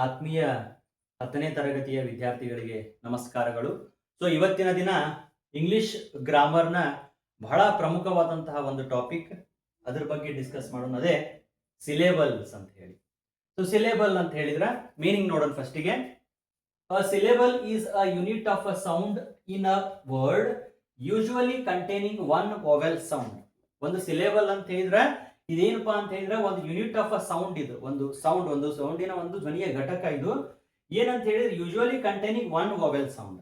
ಆತ್ಮೀಯ 10ನೇ ತರಗತಿಯ ವಿದ್ಯಾರ್ಥಿಗಳಿಗೆ ನಮಸ್ಕಾರಗಳು. ಸೊ ಇವತ್ತಿನ ದಿನ ಇಂಗ್ಲಿಷ್ ಗ್ರಾಮರ್ನ ಬಹಳ ಪ್ರಮುಖವಾದಂತಹ ಒಂದು ಟಾಪಿಕ್, ಅದ್ರ ಬಗ್ಗೆ ಡಿಸ್ಕಸ್ ಮಾಡೋಣ. ಅದೇ ಸಿಲೆಬಲ್ಸ್ ಅಂತ ಹೇಳಿ. ಸೊ ಸಿಲೆಬಲ್ ಅಂತ ಹೇಳಿದ್ರೆ ಮೀನಿಂಗ್ ನೋಡೋಣ ಫಸ್ಟಿಗೆ. A syllable is a unit of a sound in a word usually containing one vowel sound. ಒಂದು ಸಿಲೆಬಲ್ ಅಂತ ಹೇಳಿದ್ರೆ ಇದೇನಪ್ಪಾ ಅಂತ ಹೇಳಿದ್ರೆ ಒಂದು ಯೂನಿಟ್ ಆಫ್ ಅ ಸೌಂಡ್. ಇದು ಒಂದು ಸೌಂಡಿನ ಒಂದು ಧ್ವನಿಯ ಘಟಕ. ಇದು ಏನಂತ ಹೇಳಿದ್ರೆ usually containing one vowel sound.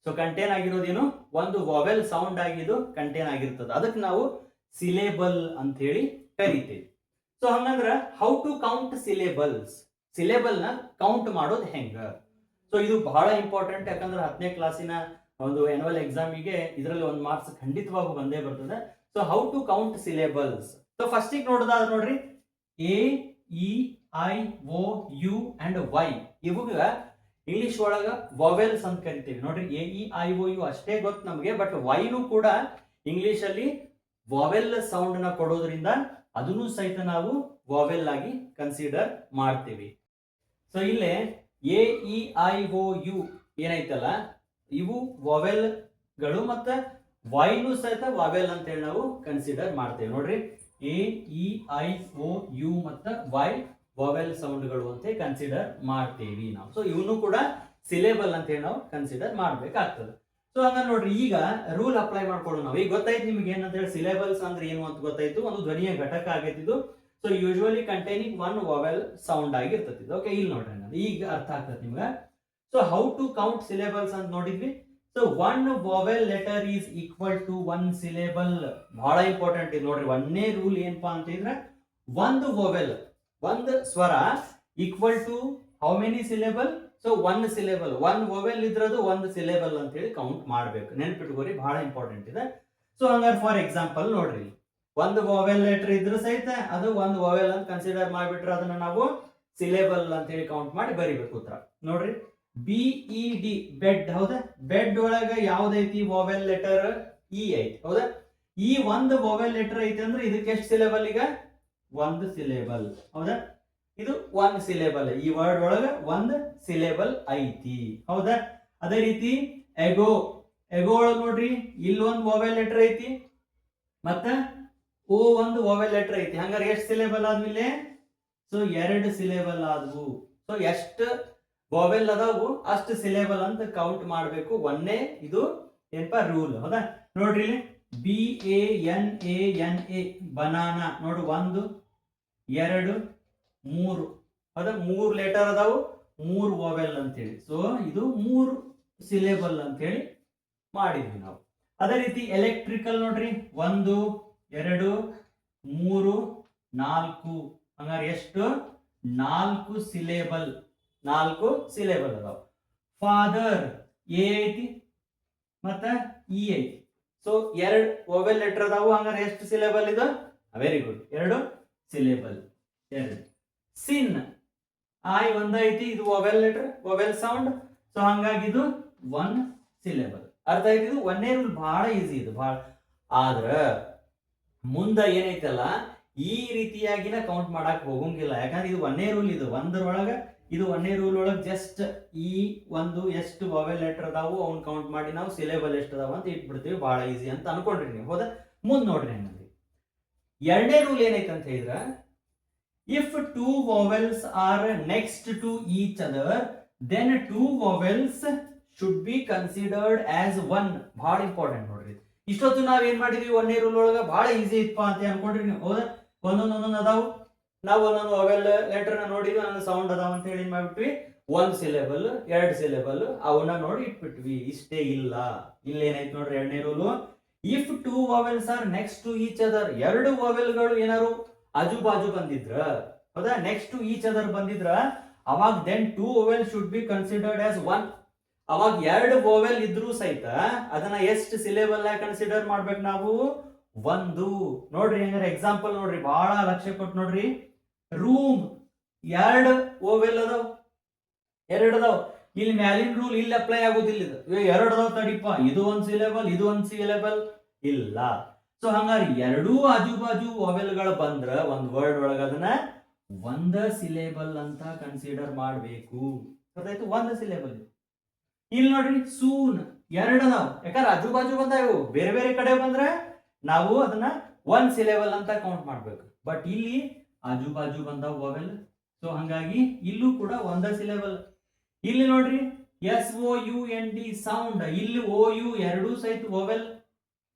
So contain ಆಗಿರೋದೇನು, ಒಂದು ವಾವೆಲ್ ಸೌಂಡ್ ಆಗಿದ್ದು ಕಂಟೈನ್ ಆಗಿರ್ತದೆ. ಅದಕ್ಕೆ ನಾವು ಸಿಲೆಬಲ್ ಅಂತ ಹೇಳಿ ಕರಿತೀವಿ. ಸೊ ಹಂಗಂದ್ರೆ how to count syllables, syllable ನ ಕೌಂಟ್ ಮಾಡೋದು ಹೆಂಗ? ಸೊ ಇದು ಬಹಳ ಇಂಪಾರ್ಟೆಂಟ್. ಯಾಕಂದ್ರೆ 10ನೇ ಕ್ಲಾಸಿನ ಒಂದು ಆನ್ಯುವಲ್ ಎಕ್ಸಾಮಿಗೆ ಇದರಲ್ಲಿ ಒಂದು ಮಾರ್ಕ್ಸ್ ಖಂಡಿತವಾಗೂ ಬಂದೇ ಬರ್ತದೆ. So how to count syllables. So ಫಸ್ಟಿಗೆ ನೋಡೋದಾದ್ರೆ ನೋಡ್ರಿ, A E I O U and Y ಇವಾಗ ಇಂಗ್ಲಿಷ್ ಒಳಗ ವಾವೆಲ್ಸ್ ಅಂತ ಕರಿತೀವಿ. ನೋಡ್ರಿ, A E I O U ಅಷ್ಟೇ ಗೊತ್ತು ನಮಗೆ, ಬಟ್ ವೈನು ಕೂಡ ಇಂಗ್ಲಿಷ್ ಅಲ್ಲಿ ವಾವೆಲ್ ಸೌಂಡ್ ನ ಕೊಡೋದ್ರಿಂದ ಅದನ್ನು ಸಹಿತ ನಾವು ವಾವೆಲ್ ಆಗಿ ಕನ್ಸಿಡರ್ ಮಾಡ್ತೀವಿ. ಸೊ ಇಲ್ಲೇ A E I O U ಏನೈತಲ್ಲ, ಇವು ವಾವೆಲ್ ಗಳು, ಮತ್ತೆ ವೈನು ಸಹಿತ ವಾವೆಲ್ ಅಂತ ಹೇಳಿ ನಾವು ಕನ್ಸಿಡರ್ ಮಾಡ್ತೇವೆ. ನೋಡ್ರಿ, A E I O U ಮತ್ತೆ ವೈ ವಾವೆಲ್ ಸೌಂಡ್ ಗಳು ಅಂತ ಕನ್ಸಿಡರ್ ಮಾಡ್ತೇವಿ ನಾವು. ಸೊ ಇವನು ಕೂಡ ಸಿಲೆಬಲ್ ಅಂತ ಹೇಳಿ ನಾವು ಕನ್ಸಿಡರ್ ಮಾಡ್ಬೇಕಾಗ್ತದೆ. ಸೊ ಹಂಗ ನೋಡ್ರಿ, ಈಗ ರೂಲ್ ಅಪ್ಲೈ ಮಾಡ್ಕೊಳ್ಳೋಣ ನಾವು. ಈಗ ಗೊತ್ತಾಯ್ತು ನಿಮ್ಗೆ ಏನಂತ ಹೇಳಿ ಸಿಲೆಬಲ್ಸ್ ಅಂದ್ರೆ ಏನು ಅಂತ ಗೊತ್ತಾಯ್ತು. ಒಂದು ಧ್ವನಿಯ ಘಟಕ ಆಗೈತಿದು. So usually containing one vowel sound ಆಗಿರ್ತದೆ. ಓಕೆ, ಇಲ್ಲಿ ನೋಡ್ರಿ, ಈಗ ಅರ್ಥ ಆಗ್ತದೆ ನಿಮ್ಗೆ. So how to count syllables ಅಂತ ನೋಡಿದ್ವಿ. So one vowel letter is equal to one syllable. ಬಹಳ ಇಂಪಾರ್ಟೆಂಟ್ ಇದು ನೋಡ್ರಿ. ಒಂದೇ ರೂಲ್ ಏನಪ್ಪಾ ಅಂತ ಇದ್ರೆ, ಒಂದು ವಾವೆಲ್, ಒಂದು ಸ್ವರ equal to how many syllable? So one syllable. One vowel ಇದ್ರದು ಒಂದು ಸಿಲೆಬಲ್ ಅಂತ ಹೇಳಿ ಕೌಂಟ್ ಮಾಡ್ಬೇಕು. ನೆನ್ಪಿಟ್ಕೋರಿ, ಬಹಳ ಇಂಪಾರ್ಟೆಂಟ್ ಇದೆ. ಸೊ ಹಂಗಾರೆ ಫಾರ್ ಎಕ್ಸಾಂಪಲ್ ನೋಡ್ರಿ, ಒಂದು ವಾವೆಲ್ ಲೆಟರ್ ಇದ್ರೆ ಸಹಿತ ಅದು ಒಂದು ವಾವೆಲ್ ಅಂತ ಕನ್ಸಿಡರ್ ಮಾಡಿಬಿಟ್ರೆ ಅದನ್ನ ನಾವು ಸಿಲೆಬಲ್ ಅಂತ ಹೇಳಿ ಕೌಂಟ್ ಮಾಡಿ ಬರಿಬೇಕು ಉತ್ತರ. ನೋಡ್ರಿ, ಬಿ ಇ ಡಿ ಬೆಡ್. ಹೌದಾ, ಬೆಡ್ ಒಳಗ ಯಾವ್ದೈತಿ ವಾವೆಲ್ ಲೆಟರ್? ಇ ಐತಿ. ಹೌದಾ, ಈ ಒಂದು ವಾವೆಲ್ ಲೆಟರ್ ಐತಿ ಅಂದ್ರೆ ಇದಕ್ಕೆ ಎಷ್ಟು ಸಿಲೆಬಲ್? ಈಗ ಒಂದು ಸಿಲೆಬಲ್. ಹೌದಾ, ಇದು ಒನ್ ಸಿಲೆಬಲ್. ಈ ವರ್ಡ್ ಒಳಗ ಒಂದು ಸಿಲೆಬಲ್ ಐತಿ. ಹೌದಾ, ಅದೇ ರೀತಿ ಎಗೋ. ಎಗೋ ಒಳಗ ನೋಡ್ರಿ, ಇಲ್ಲಿ ಒಂದು ವಾವೆಲ್ ಲೆಟರ್ ಐತಿ, ಮತ್ತ ಓ ಒಂದು ವಾವೆಲ್ ಲೆಟರ್ ಐತಿ. ಹಂಗಾರೆ ಎಷ್ಟು ಸಿಲೆಬಲ್ ಆದ್ಮೇಲೆ? ಸೊ ಎರಡು ಸಿಲೆಬಲ್ ಆದ್ವು. ಸೊ ಎಷ್ಟು ವಾವೆಲ್ ಅದಾವು ಅಷ್ಟು ಸಿಲೆಬಲ್ ಅಂತ ಕೌಂಟ್ ಮಾಡಬೇಕು. ಒಂದೇ ಇದು ಏನಪ್ಪಾ ರೂಲ್. ಹೌದಾ, ನೋಡ್ರಿ, B A N A N A banana. ನೋಡ್ರಿ, ಒಂದು ಎರಡು ಮೂರು. ಹೌದಾ, ಮೂರು ಲೆಟರ್ ಅದಾವು, ಮೂರು ವಾವೆಲ್ ಅಂತೇಳಿ. ಸೊ ಇದು ಮೂರು ಸಿಲೆಬಲ್ ಅಂತೇಳಿ ಮಾಡಿದ್ವಿ ನಾವು. ಅದೇ ರೀತಿ ಎಲೆಕ್ಟ್ರಿಕಲ್ ನೋಡ್ರಿ, ಒಂದು ಎರಡು ಮೂರು ನಾಲ್ಕು. ಹಂಗಾರೆ ಎಷ್ಟು? ನಾಲ್ಕು ಸಿಲೆಬಲ್. ನಾಲ್ಕು ಸಿಲೆಬಲ್ ಅದಾವ. ಫಾದರ್ ಎ ಐತಿ ಮತ್ತ ಇ ಐತಿ. ಸೊ ಎರಡು ವಾವೆಲ್ ಲೆಟರ್ ಅದಾವು. ಹಂಗಾರೆ ಎಷ್ಟು ಸಿಲೆಬಲ್ ಇದು? ವೆರಿ ಗುಡ್, ಎರಡು ಸಿಲೆಬಲ್. ಎರಡು. ಸಿನ್ ಐ ಒಂದ ಐತಿ, ಇದು vowel letter, vowel sound. So ಹಂಗಾಗಿ ಇದು ಒನ್ ಸಿಲೆಬಲ್. ಅರ್ಥ ಆಯ್ತು? ಇದು ಒಂದೇ ರೂಲ್, ಬಹಳ ಈಸಿ ಇದು ಬಹಳ. ಆದ್ರ ಮುಂದ ಏನೈತಲ್ಲ, ಈ ರೀತಿಯಾಗಿನ ಕೌಂಟ್ ಮಾಡಕ್ ಹೋಗಂಗಿಲ್ಲ. ಯಾಕಂದ್ರೆ ಇದು ಒಂದೇ ರೂಲ್. ಇದು ಒಂದರೊಳಗ, ಇದು ಒಂದೇ ರೂಲ್ ಒಳಗೆ ಜಸ್ಟ್ ಈ ಒಂದು ಎಷ್ಟು ವಾವೆಲ್ ಲೆಟರ್ ಅದಾವು ಅವ್ನ ಕೌಂಟ್ ಮಾಡಿ ನಾವು ಸಿಲೆಬಲ್ ಎಷ್ಟು ಅದಾವ ಅಂತ ಇಟ್ಬಿಡ್ತೀವಿ. ಬಹಳ ಈಸಿ ಅಂತ ಅನ್ಕೊಂಡ್ರಿ ನೀವು. ಹೌದಾ, ಮುಂದ್ ನೋಡ್ರಿ ಹೆಂಗಂದ್ರೆ, ಎರಡನೇ ರೂಲ್ ಏನೈತೆ ಅಂತ ಹೇಳಿದ್ರ, if two vowels are next to each other then two vowels should be considered as one. ಬಹಳ ಇಂಪಾರ್ಟೆಂಟ್ ನೋಡ್ರಿ. ಇಷ್ಟೊತ್ತು ನಾವ್ ಏನ್ ಮಾಡಿದ್ವಿ, ಒಂದೇ ರೂಲ್ ಒಳಗ ಬಹಳ ಈಸಿ ಇತ್ತಪ್ಪ ಅಂತ ಅನ್ಕೊಂಡ್ರಿ ನೀವು. ಹೌದಾ, ಒಂದೊಂದೊಂದೊಂದು ಅದಾವು. ನಾವು ಒಂದೊಂದು ವಾವೆಲ್ ಲೆಟರ್ ನ ನೋಡಿದ್ವಿ, ಒಂದೊಂದು ಸೌಂಡ್ ಅದಾವ ಅಂತ ಹೇಳಿ ಮಾಡ್ಬಿಟ್ವಿ. ಒಂದ್ ಸಿಲೆಬಲ್, ಎರಡು ಸಿಲೆಬಲ್ ಅವನ್ನ ನೋಡಿ ಇಟ್ಬಿಟ್ವಿ. ಇಷ್ಟೇ ಇಲ್ಲ. ಇಲ್ಲಿ ಏನೈತಿ ನೋಡ್ರಿ, ಎರಡನೇ rule, if two vowels are next to each other. ಎರಡು ವಾವೆಲ್ ಗಳು ಏನಾರು ಆಜು ಬಾಜು ಬಂದಿದ್ರ, ಹೌದಾ, ನೆಕ್ಸ್ಟ್ ಟು ಈಚ್ ಅದರ್ ಬಂದಿದ್ರ, ಅವಾಗ then two vowel should be considered as one. ಅವಾಗ ಎರಡು ವಾವೆಲ್ ಇದ್ರೂ ಸಹಿತ ಅದನ್ನ ಎಷ್ಟು ಸಿಲೆಬಲ್ ಆಗಿ ಕನ್ಸಿಡರ್ ಮಾಡ್ಬೇಕು ನಾವು? ಒಂದು. ನೋಡ್ರಿ ಹೆಂಗಾರೆ ಎಕ್ಸಾಂಪಲ್ ನೋಡ್ರಿ, ಬಹಳ ಲಕ್ಷ್ಯ ಕೊಟ್ಟು ನೋಡ್ರಿ. ರೂಮ್ ಎರಡು ವಾವೆಲ್ ಅದಾವ, ಎರಡು ಅದಾವ. ಇಲ್ಲಿ ಮ್ಯಾಲಿನ ರೂಲ್ ಇಲ್ಲಿ ಅಪ್ಲೈ ಆಗೋದಿಲ್ಲ. ಇದು ಎರಡು ಅದಾವ ತಡಿಪ, ಇದು ಒಂದ್ ಸಿಲೆಬಲ್, ಇದು ಒಂದ್ ಸಿಲೆಬಲ್ ಇಲ್ಲ. ಸೊ ಹಂಗಾರೆ ಎರಡೂ ಆಜು ಬಾಜು ವಾವೆಲ್ ಗಳು ಬಂದ್ರ ಒಂದ್ ವರ್ಡ್ ಒಳಗ ಅದನ್ನ ಒಂದ ಸಿಲೆಬಲ್ ಅಂತ ಕನ್ಸಿಡರ್ ಮಾಡಬೇಕು. ಗೊತ್ತಾಯ್ತು? ಒಂದ ಸಿಲೆಬಲ್. ಇಲ್ಲಿ ನೋಡ್ರಿ ಸೂನ್ ಎರಡು ಅದಾವ, ಯಾಕಂದ್ರೆ ಆಜು ಬಾಜು ಬಂದಾವು. ಬೇರೆ ಬೇರೆ ಕಡೆ ಬಂದ್ರೆ ನಾವು ಅದನ್ನ ಒನ್ ಸಿಲೆಬಲ್ ಅಂತ ಕೌಂಟ್ ಮಾಡ್ಬೇಕು. ಬಟ್ ಇಲ್ಲಿ ಆಜು ಬಾಜು ಬಂದಾವ ವೊವೆಲ್, ಸೊ ಹಂಗಾಗಿ ಇಲ್ಲೂ ಕೂಡ ಒಂದ ಸಿಲೆಬಲ್. ಇಲ್ಲಿ ನೋಡ್ರಿ SOUND ಸೌಂಡ್, ಇಲ್ಲಿ OU ಎರಡೂ ಸಹಿತ ವೊವೆಲ್.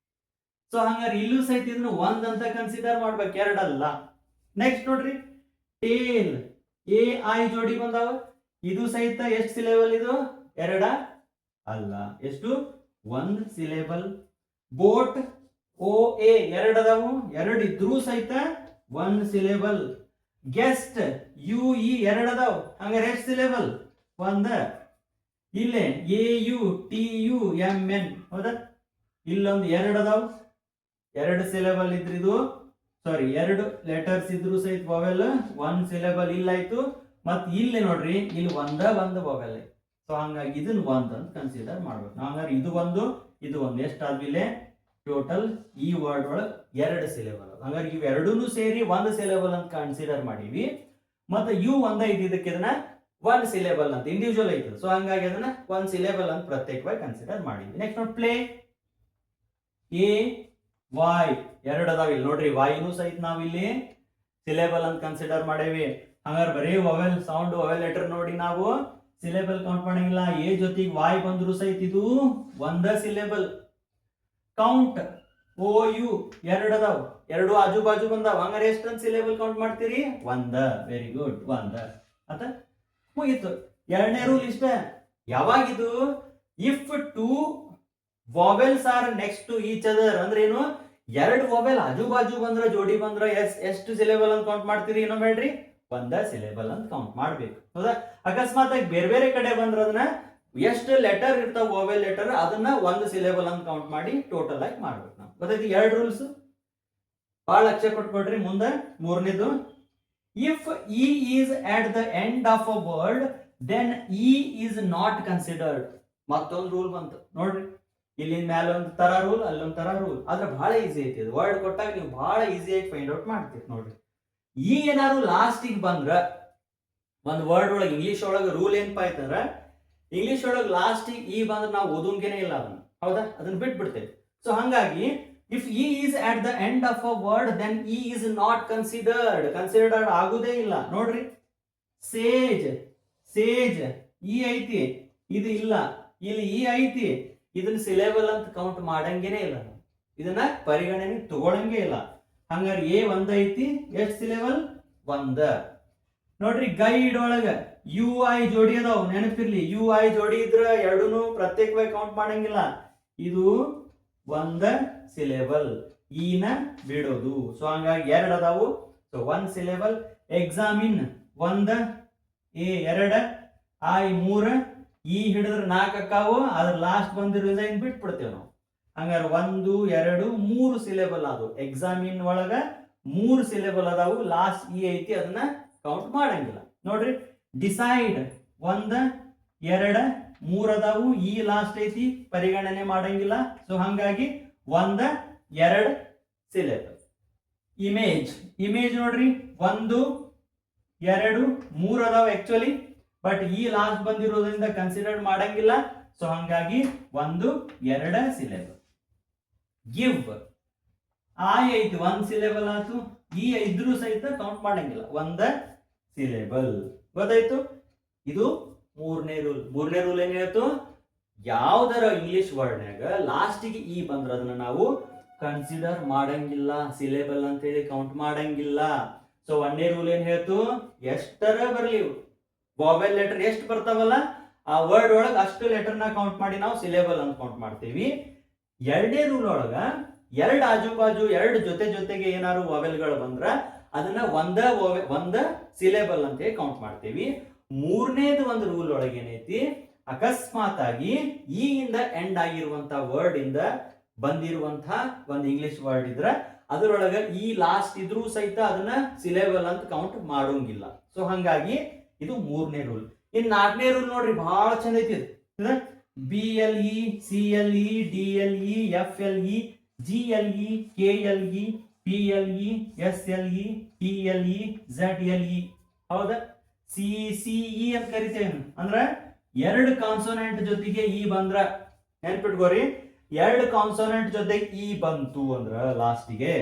ಸೊ ಹಂಗಾರೆ ಇಲ್ಲೂ ಸಹಿತ ಇದನ್ನ ಒಂದ್ ಅಂತ ಕನ್ಸಿಡರ್ ಮಾಡ್ಬೇಕು, ಎರಡಲ್ಲ. ನೆಕ್ಸ್ಟ್ ನೋಡ್ರಿ ಟೇಲ್ AI ಜೋಡಿ ಬಂದಾವ, ಇದು ಸಹಿತ ಎಷ್ಟು ಸಿಲೆಬಲ್? ಇದು ಎರಡ ಅಲ್ಲ, ಎಷ್ಟು? ಒಂದ್ ಸಿಲೆಬಲ್. ಬೋಟ್ OA ಎರಡು ಅದಾವು, ಎರಡು ಇದ್ರೂ ಸಹಿತ ಒಂದ್ ಸಿಲೆಬಲ್. ಗೆಸ್ಟ್ UE ಎರಡು ಅದಾವ, ಹಂಗಾರೆ ಎಷ್ಟು ಸಿಲೆಬಲ್? ಒಂದ. ಇಲ್ಲೇ AUTUMN ಹೌದಾ? ಇಲ್ಲೊಂದು ಎರಡು ಅದಾವ, ಎರಡು ಸಿಲೆಬಲ್ ಇದ್ರಿದು, ಸಾರಿ ಎರಡು ಲೆಟರ್ಸ್ ಇದ್ರು ಸಹಿತ ವೊವೆಲ್, ಒಂದ್ ಸಿಲೆಬಲ್ ಇಲ್ಲಾಯ್ತು. ಮತ್ ಇಲ್ಲಿ ನೋಡ್ರಿ ಇಲ್ಲಿ ಒಂದು ವೊವೆಲ್. ಸೊ ಹಂಗಾಗಿ ಇದನ್ನ ಒಂದ್ ಅಂತ ಕನ್ಸಿಡರ್ ಮಾಡ್ಬೇಕು. ಹಂಗಾರೆ ಇದು ಒಂದು ಇದು ಒಂದು ಎಷ್ಟಾದ್ಮೇಲೆ ಟೋಟಲ್ ಈ ವರ್ಡ್ ಒಳಗೆ ಎರಡು ಸಿಲೆಬಲ್. ಹಂಗಾರೆ ಇವೆರಡೂ ಸೇರಿ ಒಂದು ಸಿಲೆಬಲ್ ಅಂತ ಕನ್ಸಿಡರ್ ಮಾಡೀವಿ. ಮತ್ತೆ ಒಂದ ಇದ್ದಿದ್ದಕ್ಕೆ ಇದನ್ನ ಒನ್ ಸಿಲೆಬಲ್ ಅಂತ ಇಂಡಿವಿಜುವಲ್ ಐತದ. ಸೊ ಹಂಗಾಗಿ ಅದನ್ನ ಒಂದ್ ಸಿಲೆಬಲ್ ಅಂತ ಪ್ರತ್ಯೇಕವಾಗಿ ಕನ್ಸಿಡರ್ ಮಾಡಿದ್ವಿ. ನೆಕ್ಸ್ಟ್ ನೋಡಿ ಪ್ಲೇ AY ಎರಡು ಅದಾವ. ಇಲ್ಲಿ ನೋಡ್ರಿ ವಾಯ್ನು ಸಹಿತ ನಾವ್ ಇಲ್ಲಿ ಸಿಲೆಬಲ್ ಅಂತ ಕನ್ಸಿಡರ್ ಮಾಡೇವಿ. ಹಂಗಾರೆ ಬರೀ ವೊವೆಲ್ ಸೌಂಡ್ ವೊವೆಲ್ ಲೆಟರ್ ನೋಡಿ ನಾವು ಸಿಲೆಬಲ್ ಕೌಂಟ್ ಮಾಡಂಗಿಲ್ಲ. ಎ ಜೊತೆಗೆ ವಾಯ್ ಬಂದ್ರು ಸಹಿತ ಇದು ಒಂದ ಸಿಲೆಬಲ್. ಕೌಂಟ್ OU ಎರಡು ಅದಾವ, ಎರಡು ಆಜು ಬಾಜು ಬಂದಾವ, ಹಂಗಾರೆ ಎಷ್ಟೊಂದು ಸಿಲೆಬಲ್ ಕೌಂಟ್ ಮಾಡ್ತೀರಿ? ಒಂದ. ವೆರಿ ಗುಡ್, ಒಂದ ಆತ ಮುಗೀತು. ಎರಡನೇ ರೂಲ್ ಇಷ್ಟ. ಯಾವಾಗಿದು? If two vowels are next to each other, ಅಂದ್ರೆ ಏನು? ಎರಡು ವಾವೆಲ್ ಆಜು ಬಾಜು ಬಂದ್ರ ಜೋಡಿ ಬಂದ್ರ ಎಷ್ಟು ಸಿಲೆಬಲ್ ಅಂತ ಕೌಂಟ್ ಮಾಡ್ತೀರಿ? ಏನೋ ಬೇಡ್ರಿ, ಒಂದ ಸಿಲೆಬಲ್ ಅಂತ ಕೌಂಟ್ ಮಾಡ್ಬೇಕು. ಹೌದಾ? ಅಕಸ್ಮಾತ್ ಆಗಿ ಬೇರೆ ಬೇರೆ ಕಡೆ ಬಂದ್ರ ಅದನ್ನ ಎಷ್ಟು ಲೆಟರ್ ಇರ್ತಾವ ವಾವೆಲ್ ಲೆಟರ್, ಅದನ್ನ ಒಂದು ಸಿಲೆಬಲ್ ಅಂತ ಕೌಂಟ್ ಮಾಡಿ ಟೋಟಲ್ ಆಗಿ ಮಾಡ್ಬೇಕು ನಾವು. ಗೊತ್ತೈತಿ ಎರಡು ರೂಲ್ಸ್, ಬಹಳ ಲಕ್ಷ್ಯ ಕೊಟ್ಕೊಡ್ರಿ. ಮುಂದೆ ಮೂರನೇದು, if E is at the end of a word then E is not considered. ಮತ್ತೊಂದು ರೂಲ್ ಬಂತು ನೋಡ್ರಿ. ಇಲ್ಲಿ ಮೇಲೆ ಒಂದು ತರ ರೂಲ್, ಅಲ್ಲೊಂದ್ ತರ ರೂಲ್. ಆದ್ರೆ ಬಹಳ ಈಸಿ ಐತಿ ಇದು. ವರ್ಡ್ ಕೊಟ್ಟಾಗ ನೀವು ಬಹಳ ಈಸಿಯಾಗಿ ಫೈಂಡ್ ಔಟ್ ಮಾಡ್ತೀರಿ ನೋಡ್ರಿ. ಏನಾದ್ರು ಲಾಸ್ಟಿಗೆ ಬಂದ್ರ ಒಂದು ವರ್ಡ್ ಒಳಗೆ, ಇಂಗ್ಲಿಷ್ ಒಳಗೆ ರೂಲ್ ಏನಪ್ಪಾ ಆಯ್ತಂದ್ರ, ಇಂಗ್ಲಿಷ್ ಒಳಗೆ ಲಾಸ್ಟಿಗೆ ಈ ಬಂದ್ರೆ ನಾವು ಓದುಂಗೇನೆ ಇಲ್ಲ ಅದನ್ನ. ಹೌದಾ? ಅದನ್ನ ಬಿಟ್ಬಿಡ್ತೇವೆ. ಸೊ ಹಂಗಾಗಿ if E is at the end of a word then E is not considered ಆಗುದೇ ಇಲ್ಲ. ನೋಡ್ರಿ ಸೇಜ್ E ಐತಿ, ಇದು ಇಲ್ಲ. ಇಲ್ಲಿ E ಐತಿ, ಇದನ್ನ ಸಿಲೆಬಲ್ ಅಂತ ಕೌಂಟ್ ಮಾಡಂಗೇನೆ ಇಲ್ಲ, ಇದನ್ನ ಪರಿಗಣನೆ ತಗೊಳಂಗೆ ಇಲ್ಲ. ಹಂಗಾರೆ ಎ ಒಂದ ಐತಿ, ಎಷ್ಟು ಸಿಲೆಬಲ್? ಒಂದ. ನೋಡ್ರಿ ಗೈಡ್ ಒಳಗ UI ಜೋಡಿ ಅದಾವ, ನೆನಪಿರ್ಲಿ. UI ಜೋಡಿ ಇದ್ರ ಎರಡೂನು ಪ್ರತ್ಯೇಕವಾಗಿ ಕೌಂಟ್ ಮಾಡಂಗಿಲ್ಲ, ಇದು ಒಂದ ಸಿಲೆಬಲ್. ನ ಬಿಡೋದು. ಸೊ ಹಂಗಾಗಿ ಎರಡು ಅದಾವು, ಸೊ ಒಂದ್ ಸಿಲೆಬಲ್. ಎಕ್ಸಾಮಿನ್ ಒಂದ, ಎ ಎರಡ, ಐ ಮೂರ, ಈ ಹಿಡಿದ್ರೆ 4 ಅಕ್ಕಾವು, ಅದ್ರ ಲಾಸ್ಟ್ ಬಂದಿರೋದ್ರಿಂದ ಇನ್ ಬಿಟ್ಬಿಡ್ತೇವೆ ನಾವು. ಹಂಗಾರೆ 1 2 3 ಸಿಲೆಬಲ್ ಅದು. ಎಕ್ಸಾಮಿನ್ ಒಳಗ 3 ಸಿಲೆಬಲ್ ಅದಾವು, ಲಾಸ್ಟ್ ಈ ಐತಿ, ಅದನ್ನ ಕೌಂಟ್ ಮಾಡಂಗಿಲ್ಲ. ನೋಡ್ರಿ ಡಿಸೈಡ್ ಒಂದ 2 3 ಅದಾವು, ಈ ಲಾಸ್ಟ್ ಐತಿ, ಪರಿಗಣನೆ ಮಾಡಂಗಿಲ್ಲ. ಸೊ ಹಂಗಾಗಿ ಒಂದ 2 ಸಿಲೆಬಲ್. ಇಮೇಜ್ ನೋಡ್ರಿ 1 2 3 ಅದಾವ ಆಕ್ಚುಲಿ, ಬಟ್ ಈ ಲಾಸ್ಟ್ ಬಂದಿರೋದ್ರಿಂದ ಕನ್ಸಿಡರ್ ಮಾಡಂಗಿಲ್ಲ. ಸೊ ಹಂಗಾಗಿ 1 2 ಸಿಲೆಬಲ್. ಗಿವ್ ಐತಿ, 1 ಸಿಲೆಬಲ್ ಆಯ್ತು. ಈ ಇದ್ರೂ ಸಹಿತ ಕೌಂಟ್ ಮಾಡಂಗಿಲ್ಲ, ಒಂದ ಸಿಲೆಬಲ್. ಗೊತ್ತಾಯ್ತು? ಇದು ಮೂರನೇ ರೂಲ್ ಏನ್ ಹೇಳ್ತು? ಯಾವ್ದಾರ ಇಂಗ್ಲಿಷ್ ವರ್ಡ್ನಾಗ ಲಾಸ್ಟಿಗೆ ಈ ಬಂದ್ರ ಅದನ್ನ ನಾವು ಕನ್ಸಿಡರ್ ಮಾಡಂಗಿಲ್ಲ, ಸಿಲೆಬಲ್ ಅಂತ ಹೇಳಿ ಕೌಂಟ್ ಮಾಡಂಗಿಲ್ಲ. ಸೊ ಒಂದನೇ ರೂಲ್ ಏನ್ ಹೇಳ್ತು? ಎಷ್ಟರ ಬರ್ಲಿ ವಾವೆಲ್ ಲೆಟರ್ ಎಷ್ಟು ಬರ್ತಾವಲ್ಲ ಆ ವರ್ಡ್ ಒಳಗ ಅಷ್ಟು ಲೆಟರ್ನ ಕೌಂಟ್ ಮಾಡಿ ನಾವು ಸಿಲೆಬಲ್ ಅಂತ ಕೌಂಟ್ ಮಾಡ್ತೀವಿ. ಎರಡನೇ ರೂಲ್ ಒಳಗ ಎರಡು ಆಜು ಬಾಜು ಎರಡು ಜೊತೆಗೆ ಏನಾದ್ರು ವಾವೆಲ್ಗಳು ಬಂದ್ರ ಅದನ್ನ ಒಂದ ಸಿಲೆಬಲ್ ಅಂತ ಹೇಳಿ ಕೌಂಟ್ ಮಾಡ್ತೀವಿ. ಮೂರನೇದು ಒಂದು ರೂಲ್ ಒಳಗೆ ಏನೈತಿ, ಅಕಸ್ಮಾತ್ ಆಗಿ ಈ ಇಂದ ಎಂಡ್ ಆಗಿರುವಂತ ವರ್ಡ್ ಇಂದ ಬಂದಿರುವಂತಹ ಒಂದು ಇಂಗ್ಲಿಷ್ ವರ್ಡ್ ಇದ್ರ ಅದರೊಳಗ ಈ ಲಾಸ್ಟ್ ಇದ್ರೂ ಸಹಿತ ಅದನ್ನ ಸಿಲೆಬಲ್ ಅಂತ ಕೌಂಟ್ ಮಾಡೋಂಗಿಲ್ಲ. ಸೊ ಹಂಗಾಗಿ ಇದು ಮೂರನೇ ರೂಲ್. ಇನ್ ನಾಲ್ಕನೇ ರೂಲ್ ನೋಡ್ರಿ, ಬಹಳ ಚಂದ ಐತಿ. BLE CLE DLE FLE GLE KLE PLE, SLE, PLE, ZLE. ಹೌದಾ? CCE ಅಂತ ಕರಿತೇವೆ. ಅಂದ್ರೆ ಎರಡು ಕಾನ್ಸೋನೆಂಟ್ ಜೊತೆಗೆ ಇ ಬಂದ್ರ ನೆನ್ಪಿಟ್ಕೋರಿ, ಎರಡು ಕಾನ್ಸೋನೆಂಟ್ ಜೊತೆಗೆ ಇ ಬಂತು ಅಂದ್ರ ಲಾಸ್ಟಿಗೆ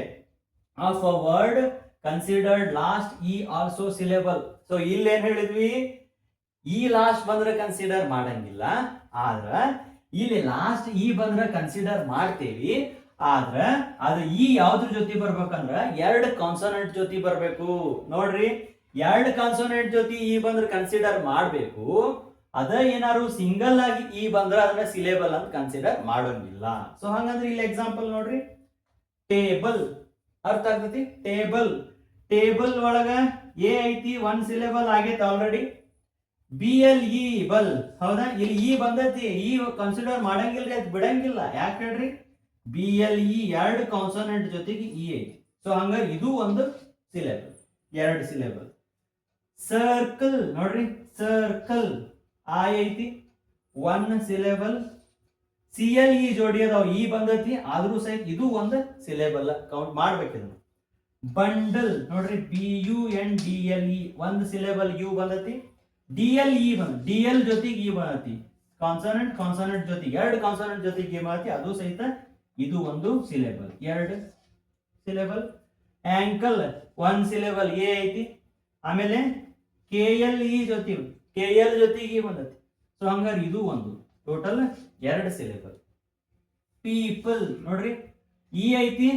of a word considered last E also syllable. So ಇಲ್ಲಿ ಏನ್ ಹೇಳಿದ್ವಿ, ಈ ಲಾಸ್ಟ್ ಬಂದ್ರೆ ಕನ್ಸಿಡರ್ ಮಾಡಂಗಿಲ್ಲ, ಆದ್ರ ಇಲ್ಲಿ ಲಾಸ್ಟ್ ಇ ಬಂದ್ರೆ ಕನ್ಸಿಡರ್ ಮಾಡ್ತೇವಿ. ಆದ್ರ ಅದು ಈ ಯಾವ್ದ್ರ ಜೊತೆ ಬರ್ಬೇಕಂದ್ರ ಎರಡು ಕಾನ್ಸೋನೆಂಟ್ ಜೊತೆ ಬರ್ಬೇಕು. ನೋಡ್ರಿ, ಎರಡು ಕಾನ್ಸೋನೆಂಟ್ ಜೊತೆ ಇ ಬಂದ್ರೆ ಕನ್ಸಿಡರ್ ಮಾಡ್ಬೇಕು. ಅದ ಏನಾರು ಸಿಂಗಲ್ ಆಗಿ ಇ ಬಂದ್ರೆ ಅದನ್ನ ಸಿಲೆಬಲ್ ಅಂತ ಕನ್ಸಿಡರ್ ಮಾಡೋಂಗಿಲ್ಲ. ಸೊ ಹಂಗಂದ್ರೆ ಇಲ್ಲಿ ಎಕ್ಸಾಂಪಲ್ ನೋಡ್ರಿ, ಟೇಬಲ್ ಅರ್ಥ ಆಗ್ತೈತಿ. ಟೇಬಲ್, ಟೇಬಲ್ ಒಳಗ ಎ ಐತಿ, ಒನ್ ಸಿಲೆಬಲ್ ಆಗೈತಿ ಆಲ್ರೆಡಿ. BLE ಬಲ್, ಹೌದಾ? ಇಲ್ಲಿ ಇ ಬಂದೈತಿ, ಇ ಕನ್ಸಿಡರ್ ಮಾಡಂಗಿಲ್ಲ, ಬಿಡಂಗಿಲ್ಲ. ಯಾಕೆ ಹೇಳ್ರಿ, BLE ಎರಡು ಕಾನ್ಸೋನೆಂಟ್ ಜೊತೆಗೆ ಇ ಐತಿ. ಸೊ ಹಂಗಾಗಿ ಇದು ಒಂದು ಸಿಲೆಬಲ್, ಎರಡು ಸಿಲೆಬಲ್. ಸರ್ಕಲ್ ನೋಡ್ರಿ, ಸರ್ಕಲ್ ಐ ಐತಿ, ಒನ್ ಸಿಲೆಬಲ್. CLE ಜೋಡಿ ಅದಾವ, ಇ ಬಂದೈತಿ, ಆದ್ರೂ ಸಹಿತ ಇದು ಒಂದು ಸಿಲೆಬಲ್, ಕೌಂಟ್ ಮಾಡ್ಬೇಕಿದ್ರು. ಬಂಡಲ್ ನೋಡ್ರಿ, BUNDLE ಒಂದು ಸಿಲೆಬಲ್ ಯು ಬಂದೈತಿ. DLE ಬಂದ, DL ಜೊತೆಗೆ ಇ ಬಂದೈತಿ, ಕಾನ್ಸೋನೆಂಟ್ ಕಾನ್ಸೋನೆಂಟ್ ಜೊತೆಗೆ, ಎರಡು ಕಾನ್ಸೋನೆಂಟ್ ಜೊತೆಗೆ ಇ ಬಂದೈತಿ, ಅದು ಸಹಿತ ಇದು ಒಂದು ಸಿಲೆಬಲ್, ಎರಡು syllable. Ankle one syllable A ಐತಿ. ಆಮೇಲೆ KLE ಜೊತೆ, KL ಜೊತೆಗೆ ಇ ಬಂದೈತಿ. ಸೊ ಹಂಗಾರೆ ಇದು ಒಂದು ಟೋಟಲ್ ಎರಡು ಸಿಲೆಬಲ್. ಪೀಪಲ್ ನೋಡ್ರಿ, ಇ ಐತಿ,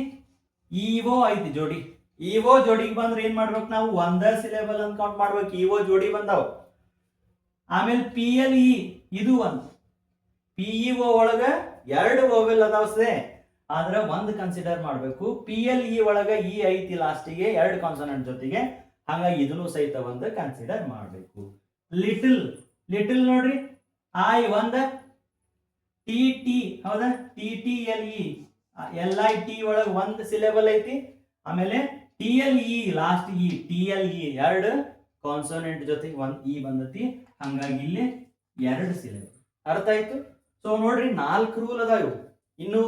ಇಒ ಐತಿ ಜೋಡಿ. ಇಒ ಜೋಡಿಗೆ ಬಂದ್ರೆ ಏನ್ ಮಾಡ್ಬೇಕು ನಾವು, ಒಂದ ಸಿಲೆಬಲ್ ಅಂತ ಕೌಂಟ್ ಮಾಡ್ಬೇಕು. ಇಒ ಜೋಡಿ ಬಂದಾವ. ಆಮೇಲೆ PLE ಇದು ಒಂದು, PEO ಒಳಗ ಎರಡು ವೋವೆಲ್ ಅದಾವಸೆ, ಆದ್ರೆ ಒಂದು ಕನ್ಸಿಡರ್ ಮಾಡ್ಬೇಕು. PLE ಒಳಗ ಇ ಐತಿ ಲಾಸ್ಟಿಗೆ ಎರಡು ಕಾನ್ಸೋನೆಂಟ್ ಜೊತೆಗೆ, ಹಾಗಾಗಿ ಇದನ್ನು ಸಹಿತ ಒಂದು ಕನ್ಸಿಡರ್ ಮಾಡಬೇಕು. ಲಿಟಲ್, ಲಿಟಲ್ ನೋಡ್ರಿ, ಐ ಒಂದ, TT ಹೌದಾ, TTLE, LIT ಒಳಗ ಒಂದು ಸಿಲೆಬಲ್ ಐತಿ. ಆಮೇಲೆ TLE ಲಾಸ್ಟ್ ಇ, TLE ಎರಡು ಕಾನ್ಸೋನೆಂಟ್ ಜೊತೆಗೆ ಒಂದ್ ಇ ಬಂದತಿ, ಹಂಗಾಗಿ ಇಲ್ಲಿ ಎರಡು ಸಿಲೆಬಲ್. ಅರ್ಥ ಆಯ್ತು? ಸೊ ನೋಡ್ರಿ, 4 ರೂಲ್ ಅದಾವ ಇವು. ಇನ್ನು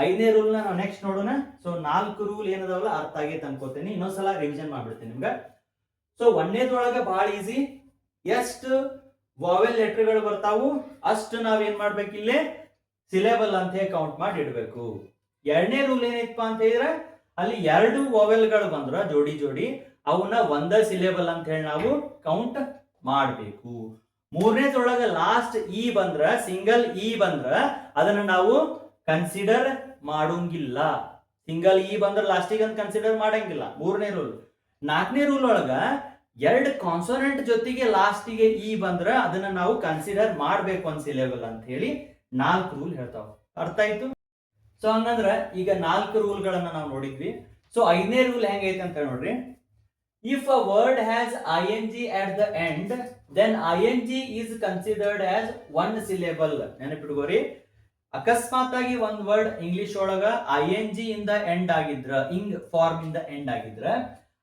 5ನೇ ರೂಲ್ ನಾವು ನೆಕ್ಸ್ಟ್ ನೋಡೋಣ. ಸೊ 4 ರೂಲ್ ಏನದಾವಲ್ಲ ಅರ್ಥ ಆಗೈತೆ ಅನ್ಕೋತೇನೆ. ಇನ್ನೊಂದ್ಸಲ ರಿವಿಷನ್ ಮಾಡ್ಬಿಡ್ತೇನೆ ನಿಮ್ಗೆ. ಸೊ 1ನೇದೊಳಗ ಬಹಳ ಈಸಿ, ಎಷ್ಟು ವಾವೆಲ್ ಲೆಟರ್ಗಳು ಬರ್ತಾವು ಅಷ್ಟು ನಾವೇನ್ ಮಾಡ್ಬೇಕು, ಇಲ್ಲಿ ಸಿಲೆಬಲ್ ಅಂತ ಹೇಳಿ ಕೌಂಟ್ ಮಾಡಿ ಇಡಬೇಕು. 2ನೇ ರೂಲ್ ಏನೈತಪ್ಪ ಅಂತ ಹೇಳಿದ್ರೆ, ಅಲ್ಲಿ ಎರಡು ವಾವೆಲ್ಗಳು ಬಂದ್ರ ಜೋಡಿ ಜೋಡಿ, ಅವನ್ನ ಒಂದ ಸಿಲೆಬಲ್ ಅಂತ ಹೇಳಿ ನಾವು ಕೌಂಟ್ ಮಾಡಬೇಕು. 3ನೇದೊಳಗ ಲಾಸ್ಟ್ ಇ ಬಂದ್ರ, ಸಿಂಗಲ್ ಇ ಬಂದ್ರ ಅದನ್ನ ನಾವು ಕನ್ಸಿಡರ್ ಮಾಡೋಂಗಿಲ್ಲ. ಸಿಂಗಲ್ ಇ ಬಂದ್ರ ಲಾಸ್ಟಿಗೆ ಅಂತ ಕನ್ಸಿಡರ್ ಮಾಡಂಗಿಲ್ಲ, 3ನೇ ರೂಲ್. 4ನೇ ರೂಲ್ ಒಳಗ ಎರಡು ಕಾನ್ಸೋನೆಂಟ್ ಜೊತೆಗೆ ಲಾಸ್ಟಿಗೆ ಇ ಬಂದ್ರ ಅದನ್ನ ನಾವು ಕನ್ಸಿಡರ್ ಮಾಡ್ಬೇಕು ಒಂದ್ ಸಿಲೆಬಲ್ ಅಂತ ಹೇಳಿ 4 ರೂಲ್ ಹೇಳ್ತಾವ. ಅರ್ಥ ಆಯ್ತು? ಸೊ ಹಂಗಂದ್ರ ಈಗ 4 ರೂಲ್ ಗಳನ್ನ ನಾವು ನೋಡಿದ್ವಿ. ಸೊ 5ನೇ ರೂಲ್ ಹೆಂಗೈತೆ ಅಂತ ನೋಡ್ರಿ, if a word has ING at the end, then ING is considered as one syllable. ನೆನಪಿಟ್ಕೋರಿ, ಅಕಸ್ಮಾತ್ ಆಗಿ ಒಂದ್ ವರ್ಡ್ ಇಂಗ್ಲಿಷ್ ಒಳಗ ING ಇಂದ ಎಂಡ್ ಆಗಿದ್ರ, ಇಂಗ್ ಫಾರ್ಮ್ ಇಂದ ಎಂಡ್ ಆಗಿದ್ರ,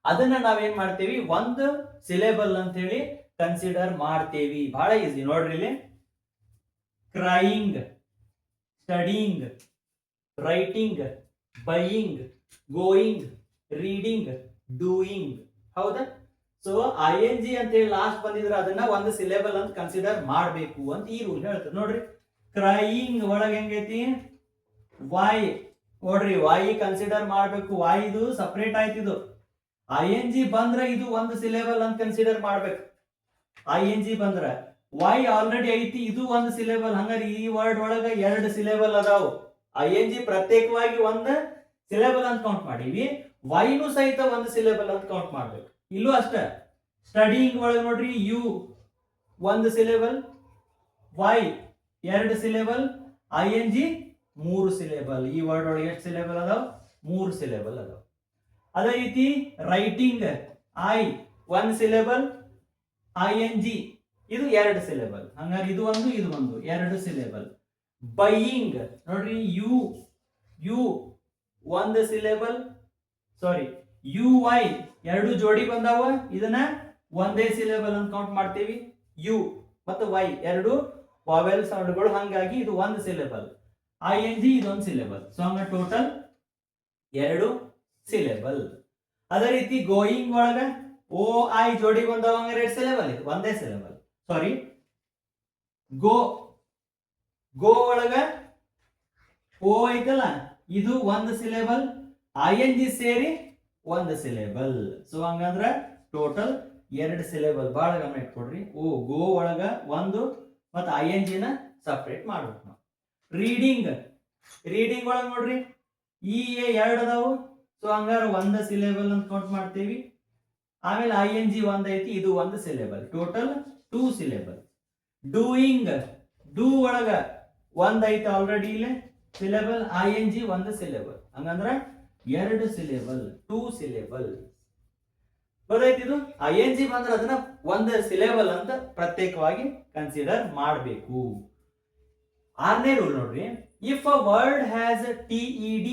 ಅದನ್ನ ನಾವೇನ್ ಮಾಡ್ತೇವಿ, ಒಂದು ಸಿಲೆಬಲ್ ಅಂತ ಹೇಳಿ ಕನ್ಸಿಡರ್ ಮಾಡ್ತೇವಿ. ಬಹಳ ಈಸಿ ನೋಡ್ರಿ, ಇಲ್ಲಿ crying, studying, writing, buying, going, reading, doing. ಹೌದಾ? ಸೊ ING ಅಂತ ಹೇಳಿ ಲಾಸ್ಟ್ ಬಂದಿದ್ರೆ ಅದನ್ನ ಒಂದು ಸಿಲೆಬಲ್ ಅಂತ ಕನ್ಸಿಡರ್ ಮಾಡಬೇಕು ಅಂತ ಈ ರೂಲ್ ಹೇಳ್ತದೆ. ನೋಡ್ರಿ, ಕ್ರೈಯಿಂಗ್ ಒಳಗೆ ಹೆಂಗೈತಿ, ವಾಯ್ ನೋಡ್ರಿ, ವಾಯಿ ಕನ್ಸಿಡರ್ ಮಾಡ್ಬೇಕು. ವಾಯ್ ಇದು ಸಪರೇಟ್ ಆಯ್ತಿದು. ING ಬಂದ್ರೆ ಇದು ಒಂದು ಸಿಲೆಬಲ್ ಅಂತ ಕನ್ಸಿಡರ್ ಮಾಡ್ಬೇಕು. ING ಬಂದ್ರ ವಾಯ್ ಆಲ್ರೆಡಿ ಐತಿ, ಇದು ಒಂದು ಸಿಲೆಬಲ್. ಹಂಗಾರೆ ಈ ವರ್ಡ್ ಒಳಗ ಎರಡು ಸಿಲೆಬಲ್ ಅದಾವು. ING ಪ್ರತ್ಯೇಕವಾಗಿ ಒಂದು ಸಿಲೆಬಲ್ ಅಂತ ಕೌಂಟ್ ಮಾಡೀವಿ, ವೈನು ಸಹಿತ ಒಂದು ಸಿಲೆಬಲ್ ಅಂತ ಕೌಂಟ್ ಮಾಡ್ಬೇಕು. ಇಲ್ಲೂ ಅಷ್ಟ, ಸ್ಟಡಿಂಗ್ ಒಳಗೆ ನೋಡ್ರಿ, ಯು ಒಂದು ಸಿಲೆಬಲ್, ವೈ ಎರಡು ಸಿಲೆಬಲ್, ING 3 ಸಿಲೆಬಲ್. ಈ ವರ್ಡ್ ಒಳಗೆ ಎಷ್ಟು ಸಿಲೆಬಲ್ ಅದಾವ? 3 ಸಿಲೆಬಲ್ ಅದಾವ. ಅದೇ ರೀತಿ writing, I one syllable, ING ಇದು 2 ಸಿಲೆಬಲ್. ಹಂಗಾಗಿ ಇದು ಒಂದು, ಇದು ಒಂದು, 2 ಸಿಲೆಬಲ್. ಬೈಯಿಂಗ್ ನೋಡ್ರಿ, ಯು ಒಂದು ಸಿಲೆಬಲ್, ಸಾರಿ UI ಎರಡು ಜೋಡಿ ಬಂದಾವ, ಇದನ್ನ ಒಂದೇ ಸಿಲೆಬಲ್ ಅಂತ ಕೌಂಟ್ ಮಾಡ್ತೀವಿ. ಯು ಮತ್ತು ವೈ ಎರಡು ವಾವೆಲ್ ಸೌಂಡ್ಗಳು, ಹಂಗಾಗಿ ಇದು ಒಂದು ಸಿಲೆಬಲ್. ING ಇದೊಂದು ಸಿಲೆಬಲ್. ಸೊ ಹಂಗ ಟೋಟಲ್ 2 ಸಿಲೆಬಲ್. ಅದೇ ರೀತಿ ಗೋಯಿಂಗ್ ಒಳಗ ಓ ಐ ಜೋಡಿ ಬಂದವ ಹಂಗಾರೆ ಎರಡು ಸಿಲೆಬಲ್ ಇದು ಒಂದೇ ಸಿಲೆಬಲ್. ಸಾರಿ, ಗೋ ಒಳಗ ಓ ಐತಲ್ಲ ಇದು ಒಂದು ಸಿಲೆಬಲ್, ING ಸೇರಿ ಒಂದು ಸಿಲೆಬಲ್. ಸೊ ಹಂಗಂದ್ರ ಟೋಟಲ್ ಎರಡು ಸಿಲೆಬಲ್. ಬಹಳ ಗಮನ ಇಟ್ಕೊಡ್ರಿ. ಓ ಗೋ ಒಳಗ ಒಂದು ಮತ್ತು ING ನ ಸಪ್ರೇಟ್ ಮಾಡ್ಬೇಕು ನಾವು. ರೀಡಿಂಗ್ ಒಳಗ ನೋಡ್ರಿ ಈ ಎರಡು ಅದಾವು. ಸೊ ಹಂಗಾರ ಒಂದು ಸಿಲೆಬಲ್ ಅಂತ ಕೌಂಟ್ ಮಾಡ್ತೀವಿ. ಆಮೇಲೆ ING ಒಂದ್ ಐತಿ, ಇದು ಒಂದು syllable, total 2 syllable. Doing do ಒಳಗ ಒಂದ್ ಐತಿ ಆಲ್ರೆಡಿ ಇಲ್ಲೇ ಸಿಲೆಬಲ್, ING ಒಂದು ಸಿಲೆಬಲ್, ಹಂಗಂದ್ರ ಎರಡು ಸಿಲೆಬಲ್, 2 ಸಿಲೆಬಲ್. ಗೊತ್ತಾಯ್ತು? ಇದು ING ಬಂದ್ರೆ ಅದನ್ನ ಒಂದು ಸಿಲೆಬಲ್ ಅಂತ ಪ್ರತ್ಯೇಕವಾಗಿ ಕನ್ಸಿಡರ್ ಮಾಡಬೇಕು. 6ನೇ ರೂಲ್ ನೋಡ್ರಿ, if a word has TED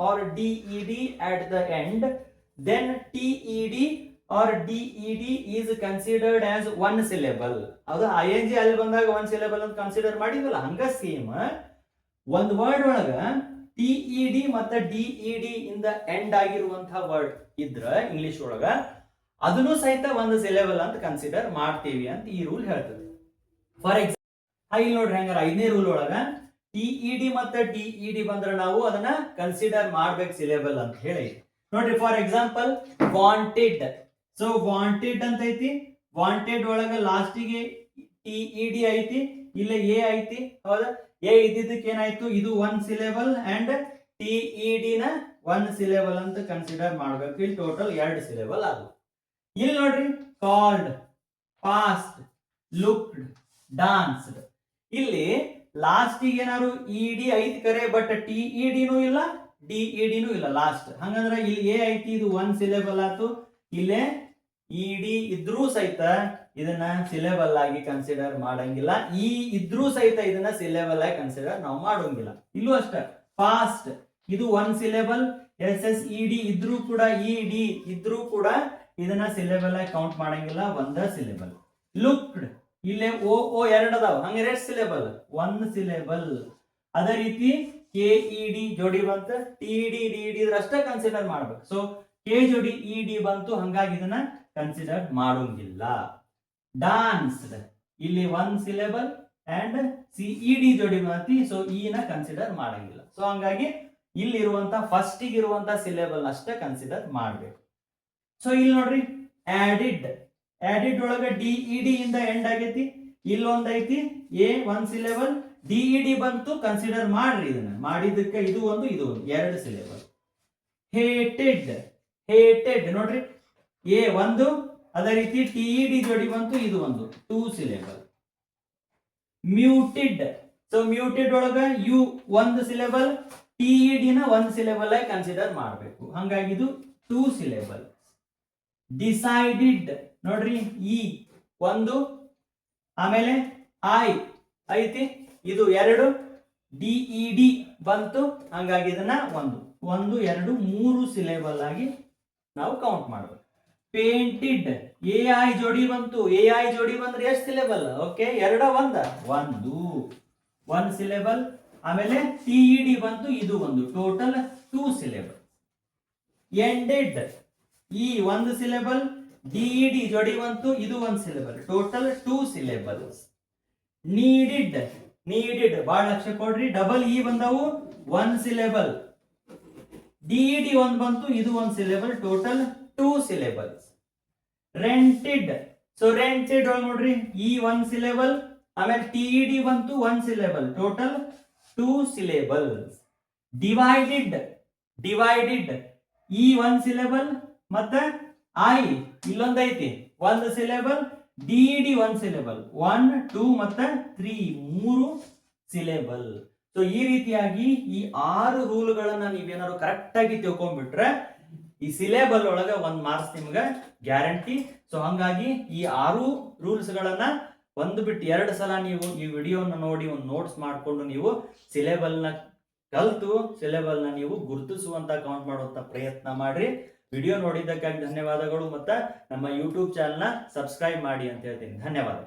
or DED at the end, then TED or DED is considered as one syllable. ಅದು ING ಅಲ್ಲಿ ಬಂದಾಗ one syllable ಅಂತ ಕನ್ಸಿಡರ್ ಮಾಡಿದ್ವಲ್ಲ, ಹಂಗ ಸೇಮ್ ಒಂದು ವರ್ಡ್ ಒಳಗ TED ಮತ್ತೆ DED ಇಂದ ಎಂಡ್ ಆಗಿರುವಂತಹ ವರ್ಡ್ ಇದ್ರ ಇಂಗ್ಲಿಷ್ ಒಳಗ ಅದನ್ನು ಸಹಿತ ಒಂದು ಸಿಲೆಬಲ್ ಅಂತ ಕನ್ಸಿಡರ್ ಮಾಡ್ತೀವಿ ಅಂತ ಈ ರೂಲ್ ಹೇಳ್ತದೆ. ಫಾರ್ ಎಕ್ಸಾಂಪಲ್ ಇಲ್ಲಿ ನೋಡ್ರಿ, ಹಂಗಾರ 5ನೇ ರೂಲ್ ಒಳಗ TED ಮತ್ತೆ DED ಬಂದ್ರೆ ನಾವು ಅದನ್ನ ಕನ್ಸಿಡರ್ ಮಾಡ್ಬೇಕು ಸಿಲೆಬಲ್ ಅಂತ ಹೇಳಿ. ನೋಡ್ರಿ, for example wanted. So wanted ಅಂತ ಐತಿ, ವಾಂಟೆಡ್ ಒಳಗ ಲಾಸ್ಟಿಗೆ TED ಐತಿ, ಇಲ್ಲ ಎ ಐತಿ, ಹೌದಾ? ಎ ಇದ್ದಿದ್ದಕ್ಕೆ ಏನಾಯ್ತು, ಇದು ಒನ್ ಸಿಲೆಬಲ್ ಅಂಡ್ TED ನ ಒನ್ ಸಿಲೆಬಲ್ ಅಂತ ಕನ್ಸಿಡರ್ ಮಾಡ್ಬೇಕು. ಇಲ್ಲಿ ಟೋಟಲ್ 2 ಸಿಲೆಬಲ್ ಆದವು. ಇಲ್ಲಿ ನೋಡ್ರಿ, ಕಾಲ್ಡ್, ಪಾಸ್ಟ್, ಲುಕ್ಡ್, ಡಾನ್ಸ್ಡ್. ಇಲ್ಲಿ ಲಾಸ್ಟಿಗೆ ಏನಾದ್ರು ED ಐತಿ ಕರೆ, ಬಟ್ TED ನೂ ಇಲ್ಲ DED ನೂ ಇಲ್ಲ ಲಾಸ್ಟ್. ಹಂಗಂದ್ರ ಇಲ್ಲಿ ಎ ಐತಿ, ಇದು ಒನ್ ಸಿಲೆಬಲ್ ಆಯ್ತು. ಇಲ್ಲೇ ED ಇದ್ರೂ ಸಹಿತ ಇದನ್ನ ಸಿಲೆಬಲ್ ಆಗಿ ಕನ್ಸಿಡರ್ ಮಾಡಂಗಿಲ್ಲ, ಈ ಇದ್ರೂ ಸಹಿತ ಇದನ್ನ ಸಿಲೆಬಲ್ ಆಗಿ ಕನ್ಸಿಡರ್ ನಾವು ಮಾಡೋಂಗಿಲ್ಲ. ಇಲ್ಲೂ ಅಷ್ಟ, ಫಾಸ್ಟ್ ಇದು ಒನ್ ಸಿಲೆಬಲ್, SSED ಇದ್ರೂ ಕೂಡ, ED ಇದ್ರೂ ಕೂಡ ಇದನ್ನ ಸಿಲೆಬಲ್ ಆಗಿ ಕೌಂಟ್ ಮಾಡಂಗಿಲ್ಲ, ಒಂದ ಸಿಲೆಬಲ್. ಲುಕ್ಡ್ ಇಲ್ಲೇ ಓ ಎರಡು ಅದಾವ, ಹಂಗ 2 ಸಿಲೆಬಲ್, ಒನ್ ಸಿಲೆಬಲ್. ಅದೇ ರೀತಿ KED ಜೋಡಿ ಬಂತ, TED DED ಅಷ್ಟೇ ಕನ್ಸಿಡರ್ ಮಾಡ್ಬೇಕು. ಸೊ K ಜೋಡಿ ED ಬಂತು, ಹಂಗಾಗಿ ಇದನ್ನ ಕನ್ಸಿಡರ್ ಮಾಡೋಂಗಿಲ್ಲ. ಡಾನ್ಸ್ಡ್ ಇಲ್ಲಿ ಒನ್ ಸಿಲೆಬಲ್ ಅಂಡ್ CED ಜೋಡಿ ಬಂತಿ, ಸೊ E ನ ಕನ್ಸಿಡರ್ ಮಾಡಂಗಿಲ್ಲ. ಸೊ ಹಂಗಾಗಿ ಇಲ್ಲಿರುವಂತ ಫಸ್ಟ್ ಇರುವಂತ ಸಿಲೆಬಲ್ ಅಷ್ಟೇ ಕನ್ಸಿಡರ್ ಮಾಡ್ಬೇಕು. ಸೊ ಇಲ್ಲಿ ನೋಡ್ರಿ, ಆಡಿಡ್ ಒಳಗ DED ಇಂದ ಎಂಡ್ ಆಗೈತಿ, ಇಲ್ಲೊಂದ್ ಐತಿ ಎ ಒನ್ ಸಿಲೆಬಲ್, DED ಬಂತು, ಕನ್ಸಿಡರ್ ಮಾಡ್ರಿ. ಇದನ್ನ ಮಾಡಿದ್ದಕ್ಕೆ ಇದು ಒಂದು 2 ಸಿಲೆಬಲ್. ಹೇಟೆಡ್ ನೋಡ್ರಿ, ಎ ಒಂದು, ಅದೇ ರೀತಿ TED ಜೋಡಿ ಬಂತು, ಇದು ಒಂದು 2 ಸಿಲೆಬಲ್. ಮ್ಯೂಟೆಡ್, ಸೊ ಮ್ಯೂಟೆಡ್ ಒಳಗ ಯು ಒಂದು ಸಿಲೆಬಲ್, TED ನ ಒಂದು ಸಿಲೆಬಲ್ ಆಗಿ ಕನ್ಸಿಡರ್ ಮಾಡಬೇಕು, ಹಂಗಾಗಿ ಇದು 2 ಸಿಲೆಬಲ್. ಡಿಸೈಡೆಡ್ ನೋಡ್ರಿ, ಇ ಒಂದು, ಆಮೇಲೆ ಐ ಐತಿ, ಇದು 2, DED ಬಂತು, ಹಂಗಾಗಿ ಇದನ್ನ ಒಂದು 2 3 ಸಿಲೆಬಲ್ ಆಗಿ ನಾವು ಕೌಂಟ್ ಮಾಡಬೇಕು. ಪೇಂಟೆಡ್ AI ಜೋಡಿ ಬಂತು, AI ಜೋಡಿ ಬಂದ್ರೆ ಎಷ್ಟು ಸಿಲೆಬಲ್? Okay, 2 1 syllable. ಆಮೇಲೆ TED ಬಂತು, ಇದು ಒಂದು, ಟೋಟಲ್ 2 ಸಿಲೆಬಲ್. ಎಂಡೆಡ್ ಈ ಒಂದು ಸಿಲೆಬಲ್, DED ಜೋಡಿ ಬಂತು, ಇದು ಒಂದು ಸಿಲೆಬಲ್, ಟೋಟಲ್ 2 ಸಿಲೆಬಲ್ಸ್. ನೀಡೆಡ್ ಬಹಳ ಲಕ್ಷ ಕೊಡ್ರಿ, ಡಬಲ್ ಇ ಬಂದವು, 1 ಸಿಲೆಬಲ್. DED ಒಂದು ಬಂತು, ಇದು ಒಂದು syllable, total 2 syllables. Rented, so rented ಒಳಗೆ ನೋಡ್ರಿ, ಈ 1 ಸಿಲೆಬಲ್, ಆಮೇಲೆ TED ಬಂತು 1 ಸಿಲೆಬಲ್, ಟೋಟಲ್ 2 ಸಿಲೆಬಲ್ಸ್. ಡಿವೈಡೆಡ್ ಈ 1 ಸಿಲೆಬಲ್, ಮತ್ತೆ ಐ ಇಲ್ಲೊಂದ್ ಐತಿ 1 ಸಿಲೆಬಲ್, DED 1 ಸಿಲೆಬಲ್, 1 2 ಮತ್ತೆ 3 3 ಸಿಲೆಬಲ್. ಸೊ ಈ ರೀತಿಯಾಗಿ ಈ 6 ರೂಲ್ಗಳನ್ನ ನೀವೇನಾದ್ರು ಕರೆಕ್ಟ್ ಆಗಿ ತಿಳ್ಕೊಂಡ್ಬಿಟ್ರೆ ಈ ಸಿಲೆಬಲ್ ಒಳಗ 1 ಮಾರ್ಕ್ಸ್ ನಿಮ್ಗೆ ಗ್ಯಾರಂಟಿ. ಸೊ ಹಂಗಾಗಿ ಈ 6 ರೂಲ್ಸ್ ಗಳನ್ನ ಒಂದು ಬಿಟ್ಟು 2 ಸಲ ನೀವು ಈ ವಿಡಿಯೋನ ನೋಡಿ ಒಂದು ನೋಟ್ಸ್ ಮಾಡಿಕೊಂಡು ನೀವು ಸಿಲೆಬಲ್ನ ಕಲ್ತು ಸಿಲೆಬಲ್ನ ನೀವು ಗುರುತಿಸುವಂತ ಕೌಂಟ್ ಮಾಡುವಂತ ಪ್ರಯತ್ನ ಮಾಡ್ರಿ. ವಿಡಿಯೋ ನೋಡಿದ್ದಕ್ಕಾಗಿ ಧನ್ಯವಾದಗಳು. ಮತ್ತೆ ನಮ್ಮ ಯೂಟ್ಯೂಬ್ ಚಾನಲ್ನ ಸಬ್ಸ್ಕ್ರೈಬ್ ಮಾಡಿ ಅಂತ ಹೇಳ್ತೀನಿ. ಧನ್ಯವಾದ.